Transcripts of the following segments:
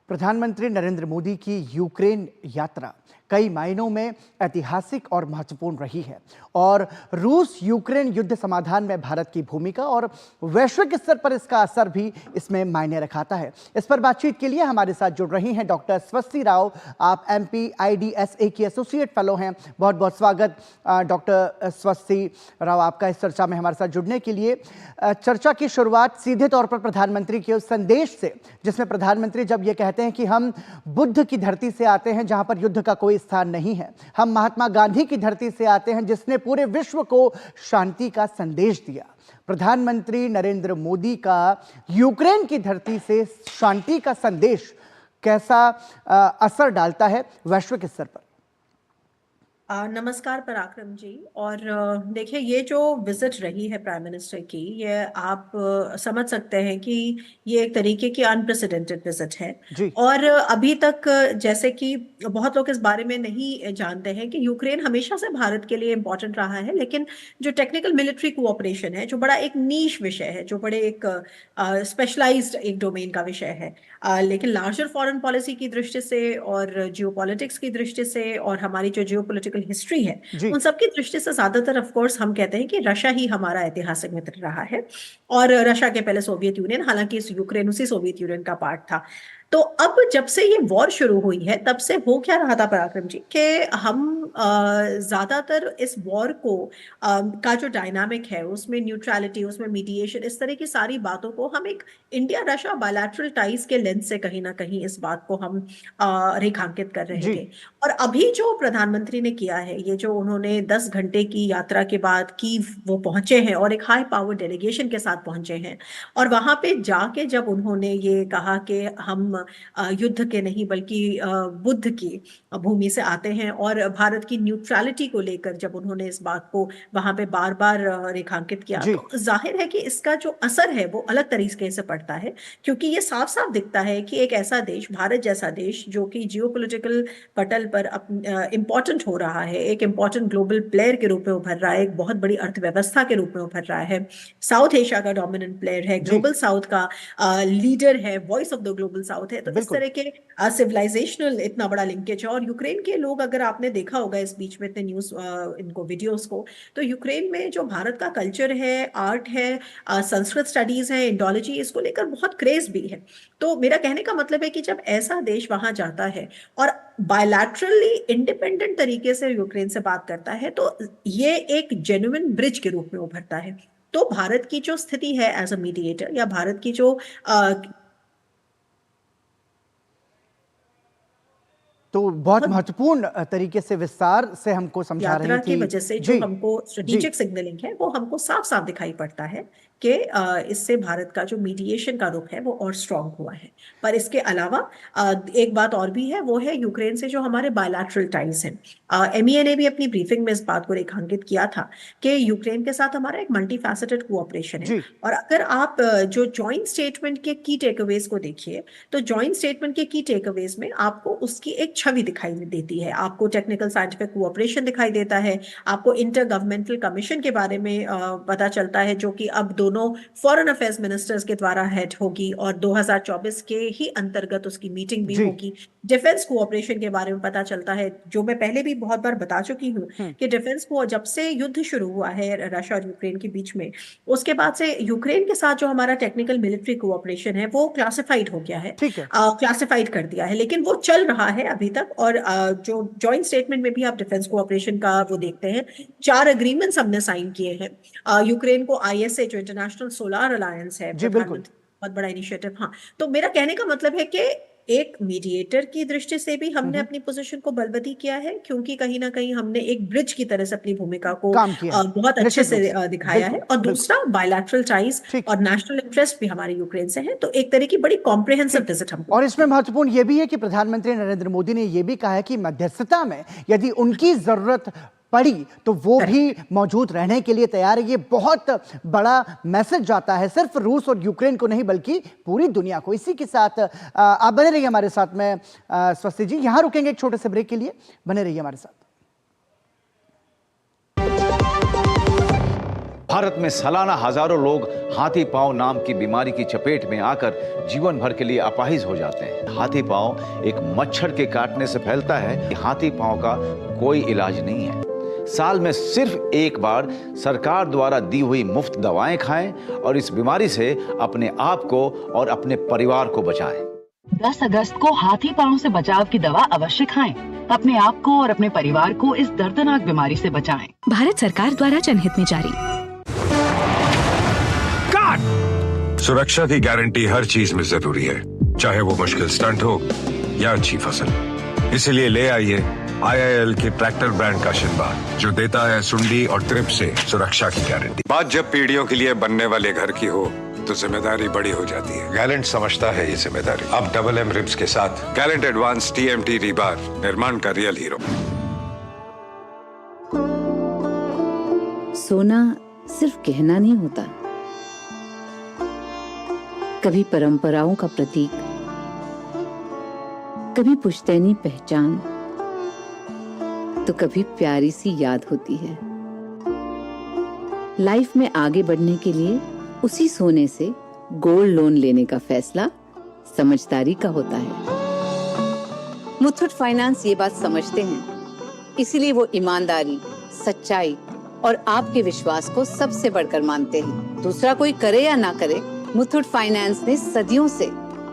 प्रधानमंत्री नरेंद्र मोदी की यूक्रेन यात्रा कई मायनों में ऐतिहासिक और महत्वपूर्ण रही है और रूस यूक्रेन युद्ध समाधान में भारत की भूमिका और वैश्विक स्तर पर इसका असर भी इसमें मायने रखाता है। इस पर बातचीत के लिए हमारे साथ जुड़ रही हैं डॉक्टर स्वस्ति राव। आप MPIDSA की एसोसिएट फेलो हैं। बहुत बहुत स्वागत डॉक्टर स्वस्ति राव आपका इस चर्चा में हमारे साथ जुड़ने के लिए। चर्चा की शुरुआत सीधे तौर पर प्रधानमंत्री के उस संदेश से, जिसमें प्रधानमंत्री जब ये कहते हैं कि हम बुद्ध की धरती से आते हैं जहां पर युद्ध का कोई स्थान नहीं है, हम महात्मा गांधी की धरती से आते हैं जिसने पूरे विश्व को शांति का संदेश दिया। प्रधानमंत्री नरेंद्र मोदी का यूक्रेन की धरती से शांति का संदेश कैसा असर डालता है वैश्विक स्तर पर? नमस्कार पराक्रम जी। और देखिए, ये जो विजिट रही है प्राइम मिनिस्टर की, ये आप समझ सकते हैं कि ये एक तरीके की अनप्रेसिडेंटेड विजिट है। जी। और अभी तक जैसे कि बहुत लोग इस बारे में नहीं जानते हैं कि यूक्रेन हमेशा से भारत के लिए इम्पोर्टेंट रहा है, लेकिन जो टेक्निकल मिलिट्री कोऑपरेशन है, जो बड़ा एक नीश विषय है, जो बड़े एक स्पेशलाइज्ड एक डोमेन का विषय है, लेकिन लार्जर फॉरेन पॉलिसी की दृष्टि से और जियोपॉलिटिक्स की दृष्टि से और हमारी जो जियोपॉलिटिकल हिस्ट्री है, उन सब की दृष्टि से ज्यादातर ऑफ कोर्स हम कहते हैं कि रशिया ही हमारा ऐतिहासिक मित्र रहा है। और रशिया के पहले सोवियत यूनियन, हालांकि इस यूक्रेन उसी सोवियत यूनियन का पार्ट था। तो अब जब से ये वॉर शुरू हुई है, तब से हो क्या रहा था पराक्रम जी, कि हम ज्यादातर इस वॉर को का जो डायनामिक है, उसमें न्यूट्रलिटी, उसमें मीडिएशन, इस तरह की सारी बातों को हम एक इंडिया रशिया बायलैटरल टाइज के लेंस से कहीं ना कहीं इस बात को हम रेखांकित कर रहे थे। और अभी जो प्रधानमंत्री ने किया है, ये जो उन्होंने 10 घंटे की यात्रा के बाद कीव वो पहुंचे हैं और एक हाई पावर डेलीगेशन के साथ पहुंचे हैं, और वहां पे जाके जब उन्होंने ये कहा कि हम युद्ध के नहीं बल्कि बुद्ध की भूमि से आते हैं, और भारत की न्यूट्रलिटी को लेकर जब उन्होंने इस बात को वहां पे बार बार रेखांकित किया, तो जाहिर है कि इसका जो असर है वो अलग तरीके से पड़ता है। क्योंकि ये साफ साफ दिखता है कि एक ऐसा देश, भारत जैसा देश, जो कि जियोपॉलिटिकल पटल पर इंपॉर्टेंट हो रहा है, एक इंपॉर्टेंट ग्लोबल प्लेयर के रूप में उभर रहा है, एक बहुत बड़ी अर्थव्यवस्था के रूप में उभर रहा है, साउथ एशिया का डोमिनेंट प्लेयर है, ग्लोबल साउथ का लीडर है, voice of the global south है। तो इस तरह के सिविलाइजेशनल इतना बड़ा लिंकेज है। और यूक्रेन के लोग, अगर आपने देखा होगा इस बीच में इतने न्यूज इनको वीडियोस को, तो यूक्रेन में जो भारत का कल्चर है, आर्ट है, संस्कृत स्टडीज है, इंडोलॉजी, इसको लेकर बहुत क्रेज भी है। तो मेरा कहने का मतलब है कि जब ऐसा देश वहां जाता है और बायलैटरली इंडिपेंडेंट तरीके से यूक्रेन से बात करता है, तो ये एक जेन्युइन ब्रिज के रूप में उभरता है। तो भारत की जो स्थिति है एज अ मीडिएटर, या भारत की जो तो बहुत महत्वपूर्ण तरीके से विस्तार से हमको समझा रही थी। यात्रा की वजह से जो हमको स्ट्रेटेजिक सिग्नलिंग है, वो हमको साफ साफ दिखाई पड़ता है कि इससे भारत का जो मीडिएशन का रुख है वो और स्ट्रांग हुआ है। पर इसके अलावा एक बात और भी है, वो है यूक्रेन से जो हमारे बायलैटरल टाइज हैं। MEA ने भी अपनी ब्रीफिंग में इस बात को रेखांकित किया था कि यूक्रेन के साथ हमारा एक मल्टी फैसेटेड कोऑपरेशन है। और अगर आप जो जॉइंट स्टेटमेंट के की टेकअवेज को देखिए, तो जॉइंट स्टेटमेंट के की टेकअवेज में आपको उसकी एक छवि दिखाई देती है। आपको टेक्निकल साइंटिफिक कोऑपरेशन दिखाई देता है, आपको इंटर गवर्नमेंटल कमीशन के बारे में पता चलता है, जो कि अब दोनों फॉरेन अफेयर्स मिनिस्टर्स के द्वारा हेड होगी, और 2024 के ही अंतर्गत उसकी मीटिंग भी होगी। डिफेंस कोऑपरेशन के बारे में पता चलता है, जो मैं पहले भी बहुत बार बता चुकी हूँ कि डिफेंस को जब से युद्ध शुरू हुआ है रशिया और यूक्रेन के बीच में, उसके बाद से यूक्रेन के साथ जो हमारा टेक्निकल मिलिट्री कोऑपरेशन है वो क्लासिफाइड हो गया है, क्लासिफाइड कर दिया है, लेकिन वो चल रहा है अभी तक। और जो जॉइंट स्टेटमेंट में भी आप डिफेंस कोऑपरेशन का वो देखते हैं, 4 अग्रीमेंट्स हमने साइन किए हैं। यूक्रेन को ISA, जो इंटरनेशनल सोलर अलायंस है, प्रधानमंत्री बहुत बड़ा इनिशिएटिव। हाँ, तो मेरा कहने का मतलब है कि एक मीडिएटर की दृष्टि से भी हमने अपनी पोजीशन को बलवती किया है, क्योंकि कहीं ना कहीं हमने एक ब्रिज की तरह से अपनी भूमिका को बहुत अच्छे से दिखाया है। और दूसरा, बायलैटरल टाइज और नेशनल इंटरेस्ट भी हमारे यूक्रेन से है। तो एक तरह की बड़ी कॉम्प्रिहेंसिव विजिट हमको। और इसमें महत्वपूर्ण यह भी है कि प्रधानमंत्री नरेंद्र मोदी ने यह भी कहा है कि मध्यस्थता में यदि उनकी जरूरत पड़ी तो वो भी मौजूद रहने के लिए तैयार है। ये बहुत बड़ा मैसेज जाता है सिर्फ रूस और यूक्रेन को नहीं बल्कि पूरी दुनिया को। इसी के साथ आप बने रहिए हमारे साथ में स्वस्ति जी, यहां रुकेंगे एक छोटे से ब्रेक के लिए, बने रहिए हमारे साथ। भारत में सालाना हजारों लोग हाथी पांव नाम की बीमारी की चपेट में आकर जीवन भर के लिए अपाहिज हो जाते हैं। हाथी पांव एक मच्छर के काटने से फैलता है। हाथी पांव का कोई इलाज नहीं है। साल में सिर्फ एक बार सरकार द्वारा दी हुई मुफ्त दवाएं खाएं और इस बीमारी से अपने आप को और अपने परिवार को बचाएं। 10 अगस्त को हाथी पांव से बचाव की दवा अवश्य खाएं। अपने आप को और अपने परिवार को इस दर्दनाक बीमारी से बचाएं। भारत सरकार द्वारा जनहित में जारी। सुरक्षा की गारंटी हर चीज में जरूरी है, चाहे वो मुश्किल स्टंट हो या अच्छी फसल। इसीलिए ले आइए IIL के ट्रैक्टर ब्रांड का शिनबार, जो देता है सुंडी और ट्रिप से सुरक्षा की गारंटी। बात जब पीढ़ियों के लिए बनने वाले घर की हो तो जिम्मेदारी बड़ी हो जाती है। गैलेंट समझता है ये जिम्मेदारी। अब MM रिब्स के साथ गैलेंट एडवांस TMT रीबार, निर्माण का रियल हीरो। सोना सिर्फ गहना नहीं होता, कभी परंपराओं का प्रतीक, कभी पुश्तैनी पहचान, तो कभी प्यारी सी याद होती है। लाइफ में आगे बढ़ने के लिए उसी सोने से गोल्ड लोन लेने का फैसला समझदारी का होता है। मुथूट फाइनेंस ये बात समझते हैं, इसीलिए वो ईमानदारी, सच्चाई और आपके विश्वास को सबसे बढ़कर मानते हैं। दूसरा कोई करे या ना करे, मुथूट फाइनेंस ने सदियों से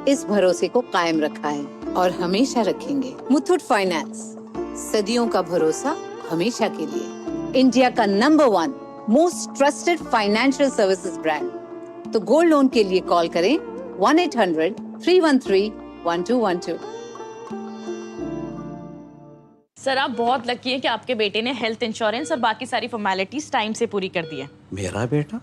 इस भरोसे को कायम रखा है और हमेशा रखेंगे। मुथूट फाइनेंस, सदियों का भरोसा हमेशा के लिए। इंडिया का number 1 most trusted financial services brand. तो गोल्ड लोन के लिए कॉल करें 1-800-313-1212। सर, आप बहुत लकी हैं कि आपके बेटे ने हेल्थ इंश्योरेंस और बाकी सारी फॉर्मेलिटीज टाइम से पूरी कर दी है। मेरा बेटा?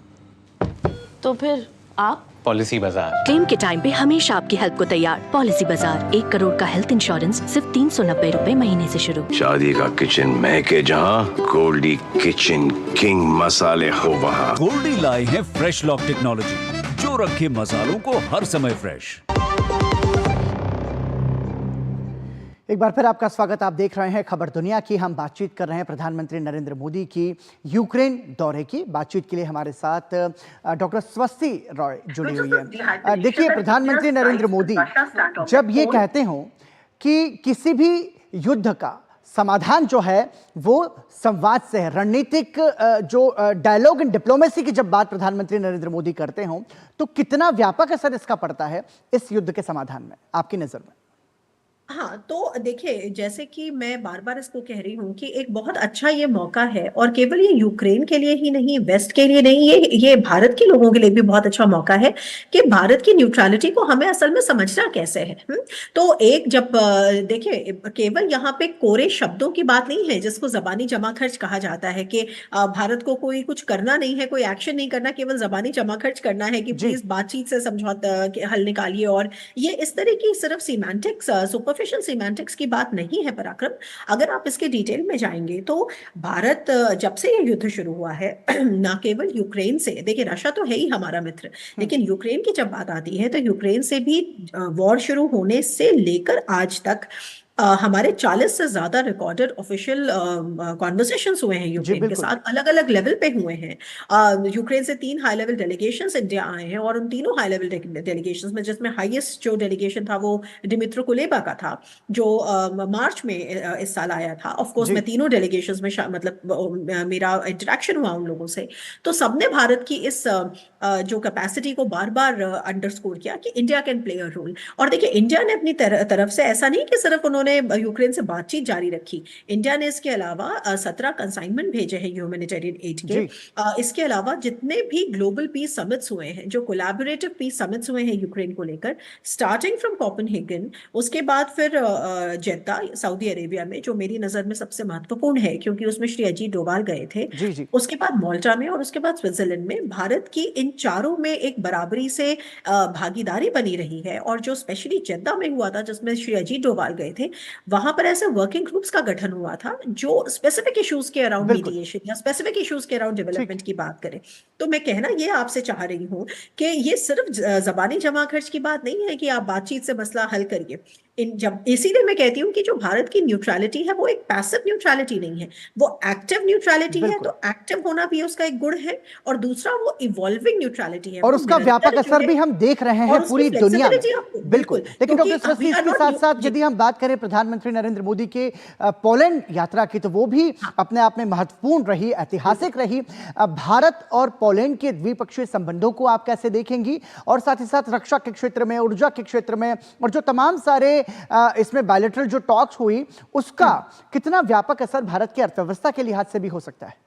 तो फिर आप? पॉलिसी बाजार। क्लेम के टाइम पे हमेशा आपकी हेल्प को तैयार। पॉलिसी बाजार, 1 करोड़ का हेल्थ इंश्योरेंस सिर्फ 390 रुपए महीने से शुरू। शादी का किचन महके जहाँ, गोल्डी किचन किंग मसाले हो वहाँ। गोल्डी लाए हैं फ्रेश लॉक टेक्नोलॉजी, जो रखे मसालों को हर समय फ्रेश। एक बार फिर आपका स्वागत। आप देख रहे हैं खबर दुनिया की। हम बातचीत कर रहे हैं प्रधानमंत्री नरेंद्र मोदी की यूक्रेन दौरे की। बातचीत के लिए हमारे साथ डॉक्टर स्वस्ति रॉय जुड़ी हुई है। देखिए, प्रधानमंत्री नरेंद्र मोदी जब ये कहते हो कि किसी भी युद्ध का समाधान जो है वो संवाद से है, रणनीतिक जो डायलॉग एंड डिप्लोमेसी की जब बात प्रधानमंत्री नरेंद्र मोदी करते हो, तो कितना व्यापक असर इसका पड़ता है इस युद्ध के समाधान में आपकी नजर में? हाँ, तो देखिए, जैसे कि मैं बार बार इसको कह रही हूँ कि एक बहुत अच्छा ये मौका है, और केवल ये यूक्रेन के लिए ही नहीं, वेस्ट के लिए नहीं, ये भारत के लोगों के लिए भी बहुत अच्छा मौका है कि भारत की न्यूट्रलिटी को हमें असल में समझना कैसे है। तो एक जब देखिए, केवल यहाँ पे कोरे शब्दों की बात नहीं है जिसको जबानी जमा खर्च कहा जाता है कि भारत को कोई कुछ करना नहीं है, कोई एक्शन नहीं करना, केवल जबानी जमा खर्च करना है कि प्लीज बातचीत से समझौता हल निकालिए। और ये इस तरह की सिर्फ सीमेंटिक्स, सुपरफिशियल सीमेंटिक्स की बात नहीं है पराक्रम। अगर आप इसके डिटेल में जाएंगे तो भारत जब से ये युद्ध शुरू हुआ है, ना केवल यूक्रेन से, देखिए रशिया तो है ही हमारा मित्र, लेकिन यूक्रेन की जब बात आती है तो यूक्रेन से भी वॉर शुरू होने से लेकर आज तक हमारे 40 से ज्यादा रिकॉर्डेड ऑफिशियल कॉन्वर्सेशंस हुए हैं यूक्रेन के साथ, अलग अलग लेवल पे हुए हैं। यूक्रेन से 3 हाई लेवल डेलीगेशंस इंडिया आए हैं, और उन तीनों हाई लेवल डेलीगेशंस में जिसमें हाईएस्ट जो डेलीगेशन था वो दिमित्रो कुलेबा का था, जो मार्च में इस साल आया था। ऑफ कोर्स मैं तीनों डेलीगेशंस में मतलब मेरा इंटरेक्शन हुआ उन लोगों से, तो सबने भारत की इस जो कैपेसिटी को बार बार अंडरस्कोर किया कि India can play a role. और देखिए, इंडिया ने अपनी तरफ से ऐसा नहीं कि सिर्फ उन्होंने यूक्रेन से बातचीत जारी रखी, इंडिया ने इसके अलावा 17 कंसाइनमेंट भेजे हैं ह्यूमैनिटेरियन एड के। इसके अलावा जितने भी ग्लोबल पीस समिट्स हुए हैं, जो कोलैबोरेटिव पीस समिट्स हुए हैं यूक्रेन को लेकर, स्टार्टिंग फ्रॉम कोपेनहेगन, उसके बाद फिर जेद्दा सऊदी अरेबिया में, जो मेरी नजर में सबसे महत्वपूर्ण है क्योंकि उसमें श्री अजीत डोभाल गए थे, उसके बाद माल्टा में, और उसके बाद स्विट्जरलैंड में। भारत की इन चारों में एक बराबरी से भागीदारी बनी रही है। और जो स्पेशली जेद्दा में हुआ था, जिसमें श्री अजीत डोभाल गए थे, वहां पर ऐसे वर्किंग ग्रुप्स का गठन हुआ था जो स्पेसिफिक इश्यूज के अराउंड मीडिएशन या स्पेसिफिक इश्यूज के अराउंड डेवलपमेंट की बात करें। तो मैं कहना ये आपसे चाह रही हूं कि ये सिर्फ जबानी जमा खर्च की बात नहीं है कि आप बातचीत से मसला हल करिए। जब इसीलिए मैं कहती हूँ कि जो भारत की न्यूट्रलिटी है वो एक पैसिव न्यूट्रलिटी नहीं है, वो एक्टिव न्यूट्रलिटी है। तो एक्टिव होना भी उसका एक गुण है, और दूसरा वो इवॉल्विंग न्यूट्रलिटी है, और उसका व्यापक असर भी हम देख रहे हैं पूरी दुनिया में। बिल्कुल। लेकिन डॉक्टर सरस्वती, इसके साथ साथ यदि हम बात करें प्रधानमंत्री नरेंद्र मोदी के पोलैंड यात्रा की, तो वो भी अपने आप में महत्वपूर्ण रही, ऐतिहासिक रही। भारत और पोलैंड के द्विपक्षीय संबंधों को आप कैसे देखेंगी, और साथ ही साथ रक्षा के क्षेत्र में, ऊर्जा के क्षेत्र में, और जो तमाम सारे इसमें बायलैटरल जो टॉक्स हुई, उसका कितना व्यापक असर भारत की अर्थव्यवस्था के लिहाज से भी हो सकता है?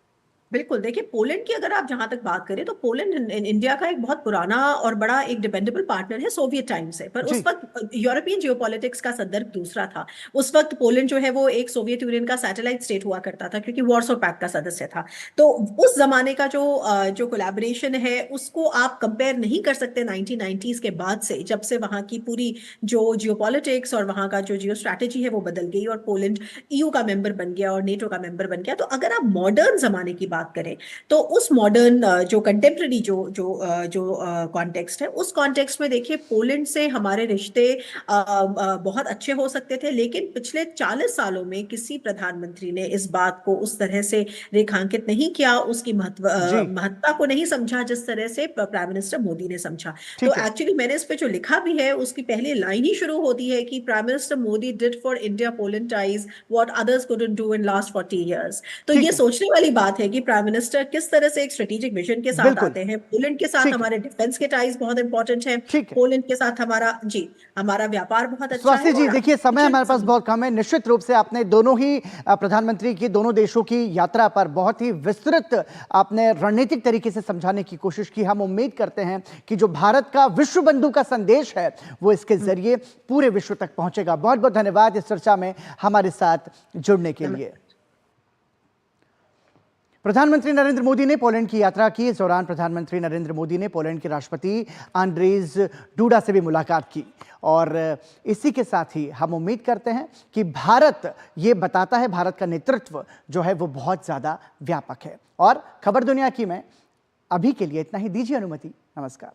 बिल्कुल, देखिए पोलैंड की अगर आप जहां तक बात करें तो पोलैंड इंडिया का एक बहुत पुराना और बड़ा एक डिपेंडेबल पार्टनर है सोवियत टाइम से। पर उस वक्त यूरोपियन जियोपॉलिटिक्स का संदर्भ दूसरा था। उस वक्त पोलैंड जो है वो एक सोवियत यूनियन का सैटेलाइट स्टेट हुआ करता था, क्योंकि वॉर्सो पैक्ट का सदस्य था। तो उस जमाने का जो कोलैबोरेशन है उसको आप कंपेयर नहीं कर सकते 1990s के बाद से, जब से वहां की पूरी जो जियोपॉलिटिक्स और वहां का जो जियो स्ट्रैटेजी है वो बदल गई और पोलैंड EU का मेंबर बन गया और नेटो का मेंबर बन गया। तो अगर आप मॉडर्न जमाने की बात करें तो उस मॉडर्न जो कंटेम्प्रेरी जो कॉन्टेक्स्ट है, उस कॉन्टेक्स्ट में देखिए पोलैंड से हमारे रिश्ते बहुत अच्छे हो सकते थे। लेकिन पिछले 40 सालों में किसी प्रधानमंत्री ने इस बात को उस तरह से रेखांकित नहीं किया, उसकी महत्ता को नहीं समझा जिस तरह से प्राइम मिनिस्टर मोदी ने समझा। तो एक्चुअली मैंने इस पे जो लिखा भी है उसकी पहली लाइन ही शुरू होती है कि prime minister Modi did for India Poland ties what others couldn't do in last 40 years. तो ये सोचने वाली बात है कि प्राइम मिनिस्टर किस तरह से एक स्ट्रेटेजिक विजन के साथ आते हैं। पोलैंड के साथ हमारे डिफेंस के टाइज बहुत इंपॉर्टेंट हैं। पोलैंड के साथ हमारा व्यापार बहुत अच्छा है। जी देखिए, समय हमारे पास बहुत कम है। निश्चित रूप से आपने दोनों ही प्रधानमंत्री की दोनों देशों की यात्रा पर बहुत ही विस्तृत आपने रणनीतिक तरीके से समझाने की कोशिश की। हम उम्मीद करते हैं कि जो भारत का विश्व बंधु का संदेश है वो इसके जरिए पूरे विश्व तक पहुंचेगा। बहुत बहुत धन्यवाद इस चर्चा में हमारे साथ जुड़ने के लिए। प्रधानमंत्री नरेंद्र मोदी ने पोलैंड की यात्रा की। इस दौरान प्रधानमंत्री नरेंद्र मोदी ने पोलैंड के राष्ट्रपति आंद्रेज डूडा से भी मुलाकात की, और इसी के साथ ही हम उम्मीद करते हैं कि भारत ये बताता है, भारत का नेतृत्व जो है वो बहुत ज़्यादा व्यापक है। और खबर दुनिया की में अभी के लिए इतना ही। दीजिए अनुमति। नमस्कार।